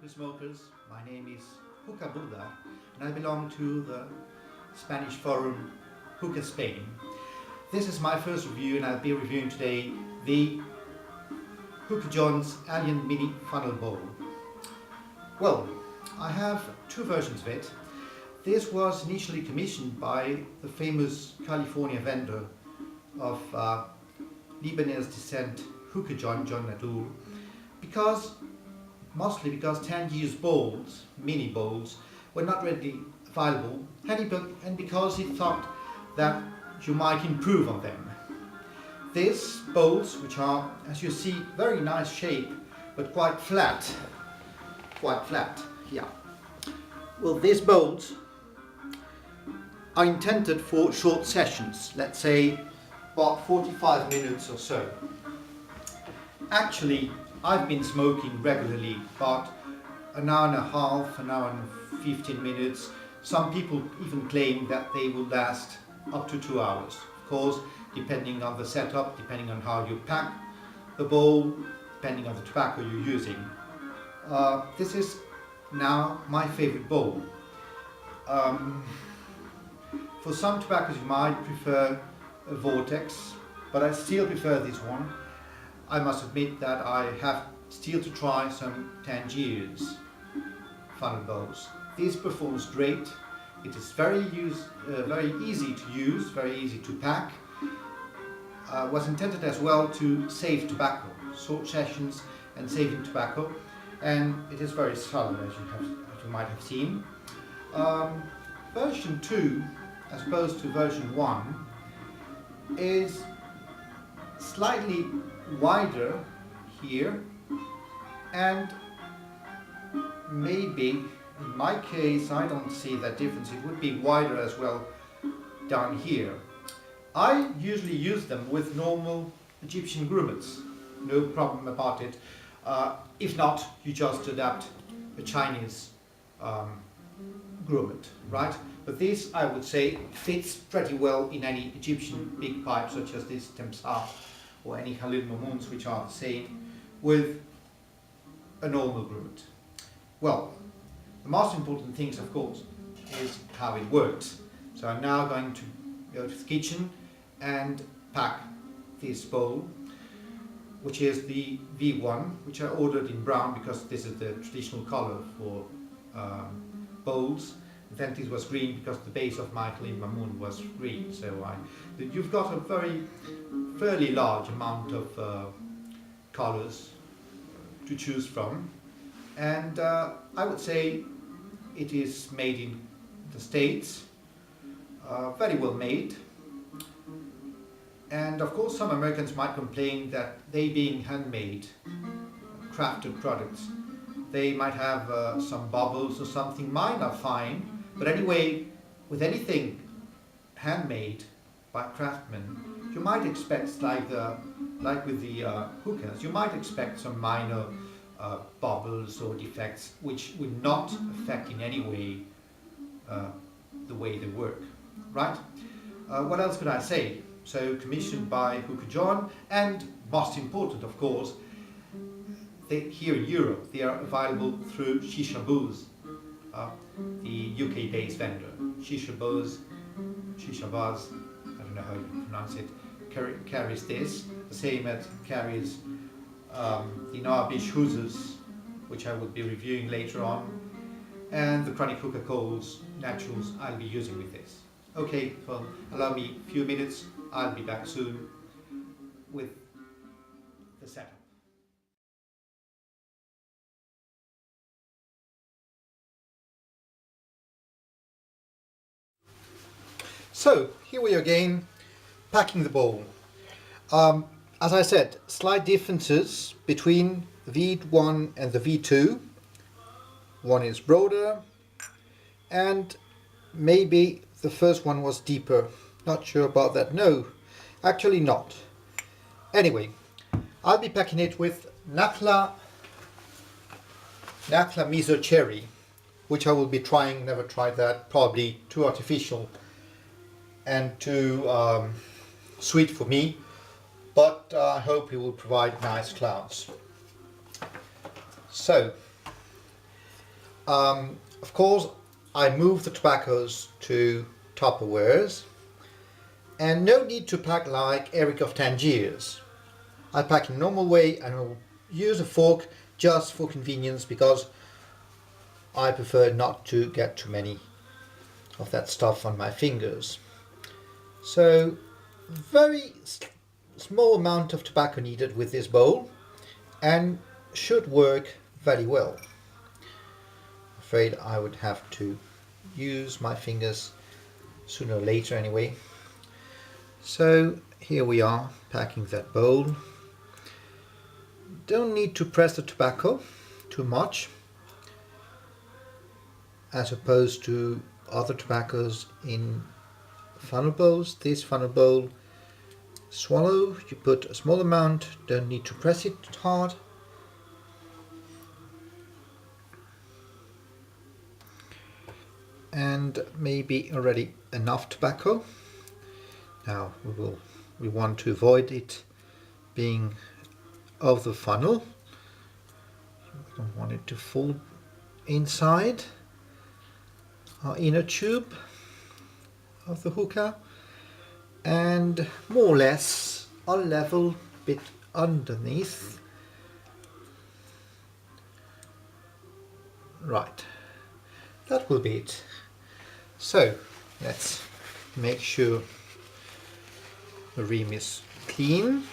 hookah smokers. My name is Hookah-Burdar and I belong to the Spanish forum Hookah Spain. This is my first review and I'll be reviewing today the Hookah John's Alien Mini Funnel Bowl. Well, I have two versions of it. This was initially commissioned by the famous California vendor of Lebanese descent Hookah John Nadur, mostly because 10-use bowls, mini bowls, were not readily available, and because he thought that you might improve on them. These bowls, which are, as you see, very nice shape, but quite flat, yeah. Well, these bowls are intended for short sessions, let's say about 45 minutes or so. Actually, I've been smoking regularly about an hour and a half, an hour and 15 minutes. Some people even claim that they will last up to 2 hours. Of course, depending on the setup, depending on how you pack the bowl, depending on the tobacco you're using. This is now my favorite bowl. For some tobaccos you might prefer a Vortex, but I still prefer this one. I must admit that I have still to try some Tangier's funnel bowls. This performs great. It is very easy to use, very easy to pack. Was intended as well to save tobacco, short sessions and saving tobacco, and it is very solid as you might have seen. Version 2, as opposed to version 1, is slightly wider here, and maybe in my case I don't see that difference. It would be wider as well down here. I usually use them with normal Egyptian grommets, no problem about it. If not, you just adapt a Chinese grommet, right? But this, I would say, fits pretty well in any Egyptian big pipe such as this Temsah or any Khalil Mamoons, which are the same, with a normal grommet. Well, the most important things, of course, is how it works. So I'm now going to go to the kitchen and pack this bowl, which is the V1, which I ordered in brown because this is the traditional color for bowls. Then this was green because the base of my Khalil Mamoon was green. So you've got a fairly large amount of colors to choose from, and I would say it is made in the States, very well made. And of course some Americans might complain that they being handmade, crafted products, they might have some bubbles or something. Mine are fine, but anyway, with anything handmade by craftsmen, you might expect, like with the hookahs, you might expect some minor bubbles or defects which would not affect in any way the way they work, right? What else could I say? So commissioned by Hookah John, and most important, of course, here in Europe they are available through Shisha Booze, the UK-based vendor. Shisha Booze, I don't know how you pronounce it, carries this, the same as carries the Noabish Hoozers, which I will be reviewing later on, and the Chronic Hookah Coals Naturals I'll be using with this. Okay, well, allow me a few minutes. I'll be back soon with the setup. So, here we are again, packing the bowl. As I said, slight differences between the V1 and the V2. One is broader, and maybe the first one was deeper. Not sure about that. No, actually not. Anyway, I'll be packing it with Nakhla Miso Cherry, which I will be trying. Never tried that. Probably too artificial and too sweet for me, but I hope it will provide nice clouds. So Of course, I move the tobaccos to Tupperwares, and no need to pack like Eric of Tangiers. I pack in a normal way and will use a fork just for convenience because I prefer not to get too many of that stuff on my fingers. So very small amount of tobacco needed with this bowl and should work very well. Afraid I would have to use my fingers sooner or later anyway. So here we are packing that bowl. Don't need to press the tobacco too much as opposed to other tobaccos in funnel bowls. This funnel bowl, swallow, you put a small amount, don't need to press it hard. And maybe already enough tobacco. Now we want to avoid it being over the funnel. We don't want it to fall inside our inner tube of the hookah, and more or less a level bit underneath. Right, that will be it. So let's make sure the ream is clean,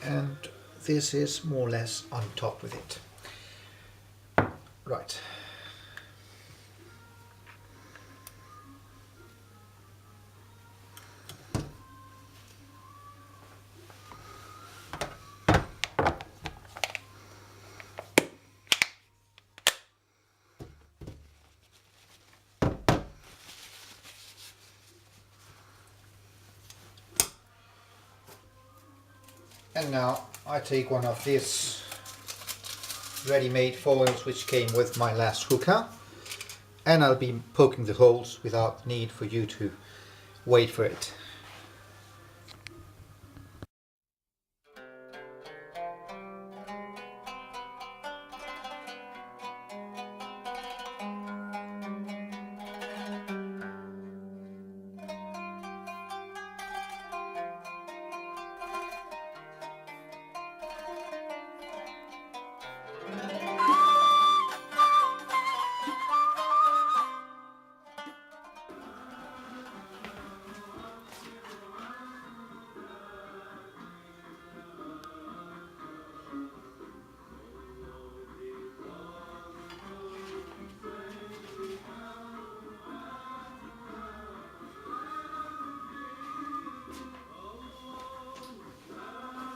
and this is more or less on top with it. Right. And now I take one of these ready-made foils which came with my last hookah, and I'll be poking the holes without need for you to wait for it.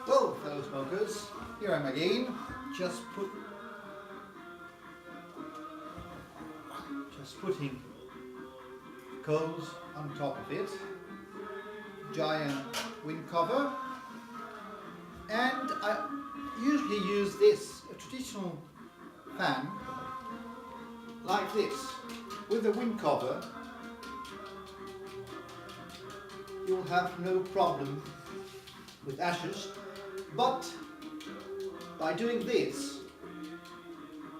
Well, fellow smokers, here I am again. Just putting coals on top of it. Giant wind cover, and I usually use this, a traditional fan like this with a wind cover. You'll have no problem with ashes, but by doing this,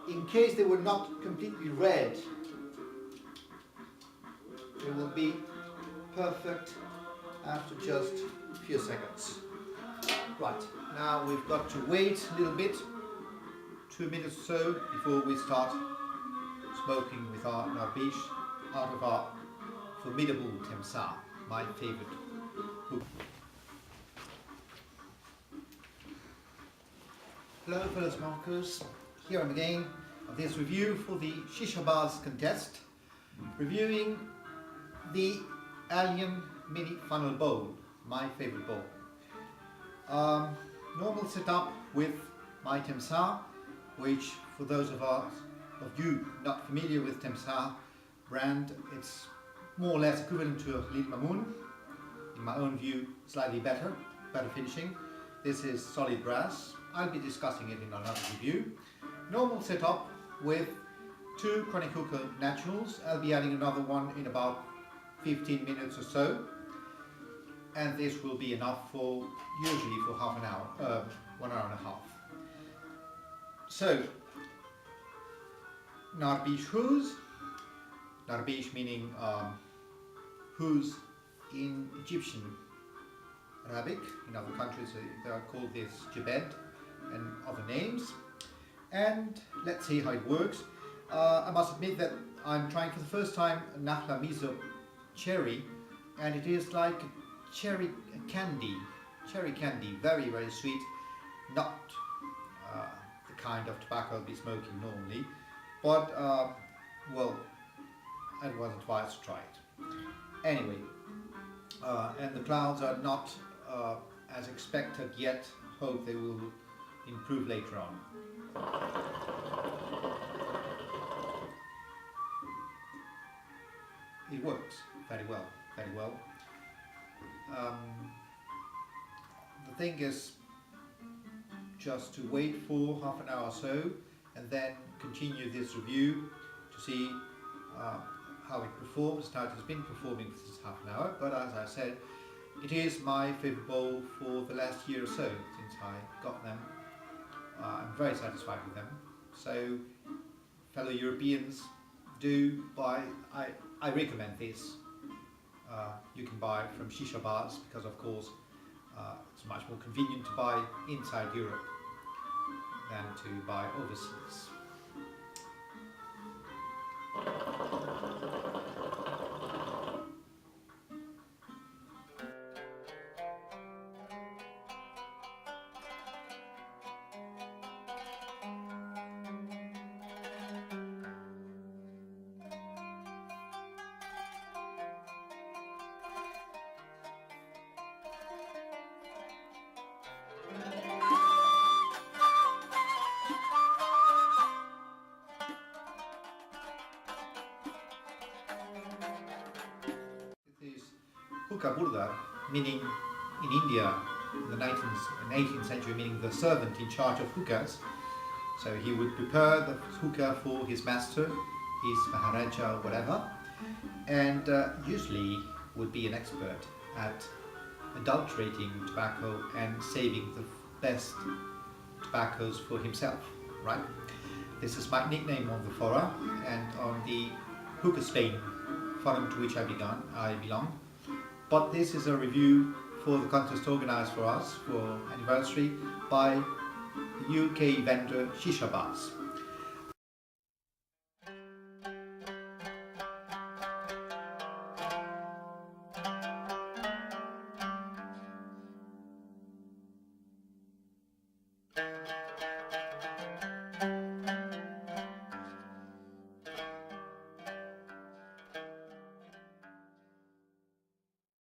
in case they were not completely red, they will be perfect after just a few seconds. Right, now we've got to wait a little bit, 2 minutes or so, before we start smoking with our narbish out of our formidable Temsa, my favorite hookah. Hello fellow smokers, here I am again of this review for the Shisha Bars contest, reviewing the Alien Mini Funnel Bowl, my favorite bowl. Normal setup with my Temsa, which for those of you not familiar with Temsa brand, it's more or less equivalent to a Lil Mamoon. In my own view, slightly better finishing. This is solid brass. I'll be discussing it in another review. Normal setup with 2 Chronic Hookah Naturals. I'll be adding another one in about 15 minutes or so. And this will be enough for, usually for half an hour, 1 hour and a half. So, Narbish who's? Narbish meaning who's in Egyptian Arabic. In other countries they are called this Jebed and other names. And let's see how it works. I must admit that I'm trying for the first time Nahla Miso cherry, and it is like cherry candy, very very sweet, not the kind of tobacco I'll be smoking normally, but well, I was advised to try it. Anyway, and the clouds are not as expected yet. Hope they will improve later on. It works very well, very well. The thing is just to wait for half an hour or so and then continue this review to see how it performs. Now it has been performing for this half an hour, but as I said, it is my favourite bowl for the last year or so since I got them. I'm very satisfied with them. So, fellow Europeans, do buy. I recommend this. You can buy from shisha bars because, of course, it's much more convenient to buy inside Europe than to buy overseas. Hookah-Burdar, meaning in India in the 18th century, meaning the servant in charge of hookahs. So he would prepare the hookah for his master, his maharaja or whatever, and usually would be an expert at adulterating tobacco and saving the best tobaccos for himself, right? This is my nickname on the fora and on the Hookah Spain forum to which I belong. But this is a review for the contest organised for us for anniversary by the UK vendor Shisha Bars.